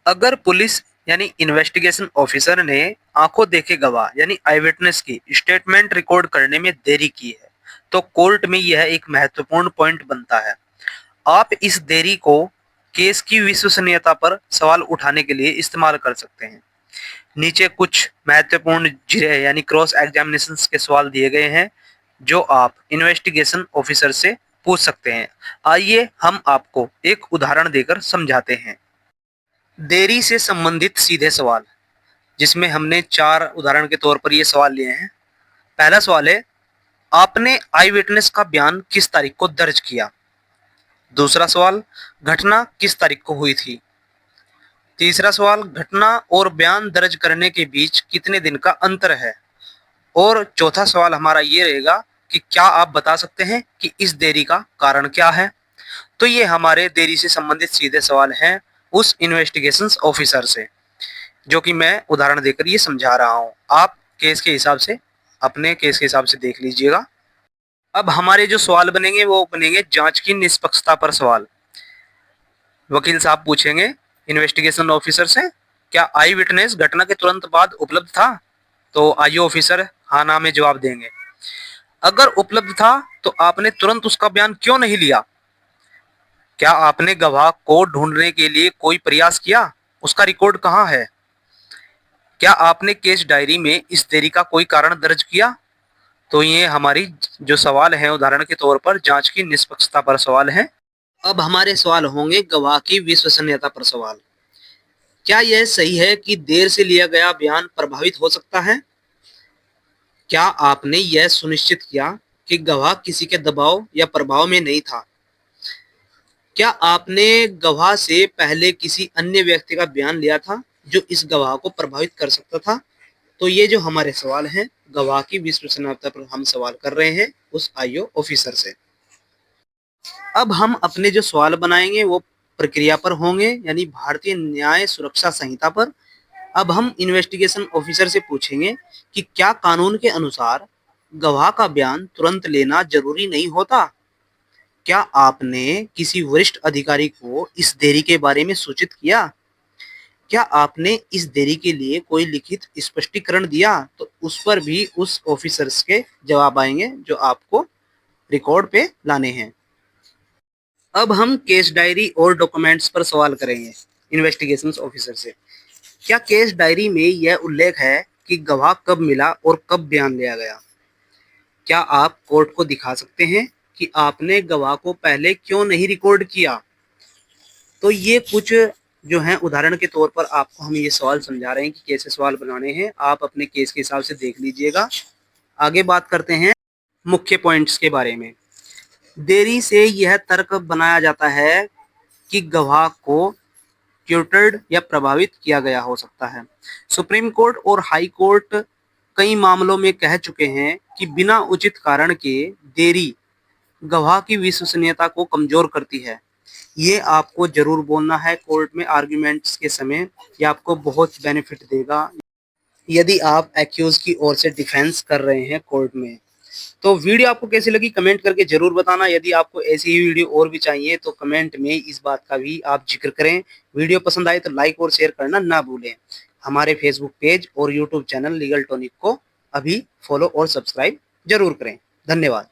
अगर पुलिस यानी investigation officer ने आंखों देखे गवाह यानी आई विटनेस की स्टेटमेंट रिकॉर्ड करने में देरी की है, तो कोर्ट में यह एक महत्वपूर्ण पॉइंट बनता है। आप इस देरी को केस की विश्वसनीयता पर सवाल उठाने के लिए इस्तेमाल कर सकते हैं। नीचे कुछ महत्वपूर्ण जिरह यानी क्रॉस एग्जामिनेशन के सवाल दिए गए हैं जो आप इन्वेस्टिगेशन ऑफिसर से पूछ सकते हैं। आइए हम आपको एक उदाहरण देकर समझाते हैं। देरी से संबंधित सीधे सवाल, जिसमें हमने 4 उदाहरण के तौर पर ये सवाल लिए हैं। पहला सवाल है, आपने आई विटनेस का बयान किस तारीख को दर्ज किया? दूसरा सवाल, घटना किस तारीख को हुई थी? तीसरा सवाल, घटना और बयान दर्ज करने के बीच कितने दिन का अंतर है? और चौथा सवाल हमारा ये रहेगा कि क्या आप बता सकते हैं कि इस देरी का कारण क्या है? तो ये हमारे देरी से संबंधित सीधे सवाल हैं उस इन्वेस्टिगेशंस ऑफिसर से, जो कि मैं उदाहरण देकर ये समझा रहा हूँ। आप केस के हिसाब से अपने केस के हिसाब से देख लीजिएगा। अब हमारे जो सवाल बनेंगे वो बनेंगे जांच की निष्पक्षता पर सवाल। वकील साहब पूछेंगे इन्वेस्टिगेशन ऑफिसर से, क्या आई विटनेस घटना के तुरंत बाद उपलब्ध था? तो आईओ ऑफिसर हाँ ना में जवाब देंगे। अगर उपलब्ध था तो आपने तुरंत उसका बयान क्यों नहीं लिया? क्या आपने गवाह को ढूंढने के लिए कोई प्रयास किया? उसका रिकॉर्ड कहाँ है? क्या आपने केस डायरी में इस देरी का कोई कारण दर्ज किया? तो ये हमारी जो सवाल है उदाहरण के तौर पर जांच की निष्पक्षता पर सवाल है। अब हमारे सवाल होंगे गवाह की विश्वसनीयता पर सवाल। क्या यह सही है कि देर से लिया गया बयान प्रभावित हो सकता है? क्या आपने यह सुनिश्चित किया कि गवाह किसी के दबाव या प्रभाव में नहीं था? क्या आपने गवाह से पहले किसी अन्य व्यक्ति का बयान लिया था जो इस गवाह को प्रभावित कर सकता था? तो ये जो हमारे सवाल हैं गवाह की विश्वसनीयता पर हम सवाल कर रहे हैं उस आईओ ऑफिसर से। अब हम अपने जो सवाल बनाएंगे वो प्रक्रिया पर होंगे यानी भारतीय न्याय सुरक्षा संहिता पर। अब हम इन्वेस्टिगेशन ऑफिसर से पूछेंगे कि क्या कानून के अनुसार गवाह का बयान तुरंत लेना जरूरी नहीं होता? क्या आपने किसी वरिष्ठ अधिकारी को इस देरी के बारे में सूचित किया? क्या आपने इस देरी के लिए कोई लिखित स्पष्टीकरण दिया? तो उस पर भी उस ऑफिसर्स के जवाब आएंगे जो आपको रिकॉर्ड पे लाने हैं। अब हम केस डायरी और डॉक्यूमेंट्स पर सवाल करेंगे इन्वेस्टिगेशंस ऑफिसर से। क्या केस डायरी में यह उल्लेख है कि गवाह कब मिला और कब बयान लिया गया? क्या आप कोर्ट को दिखा सकते हैं कि आपने गवाह को पहले क्यों नहीं रिकॉर्ड किया? तो ये कुछ जो हैं उदाहरण के तौर पर आपको हम ये सवाल समझा रहे हैं कि कैसे सवाल बनाने हैं। आप अपने केस के हिसाब से देख लीजिएगा। आगे बात करते हैं मुख्य पॉइंट्स के बारे में। देरी से यह तर्क बनाया जाता है कि गवाह को ट्यूटर्ड या प्रभावित किया गया हो सकता है। सुप्रीम कोर्ट और हाई कोर्ट कई मामलों में कह चुके हैं कि बिना उचित कारण के देरी गवाह की विश्वसनीयता को कमजोर करती है। ये आपको जरूर बोलना है कोर्ट में आर्ग्यूमेंट्स के समय। ये आपको बहुत बेनिफिट देगा यदि आप एक्यूज की ओर से डिफेंस कर रहे हैं कोर्ट में। तो वीडियो आपको कैसी लगी कमेंट करके जरूर बताना। यदि आपको ऐसी ही वीडियो और भी चाहिए तो कमेंट में इस बात का भी आप जिक्र करें। वीडियो पसंद आए तो लाइक और शेयर करना ना भूलें। हमारे फेसबुक पेज और यूट्यूब चैनल लीगल टॉनिक को अभी फॉलो और सब्सक्राइब जरूर करें। धन्यवाद।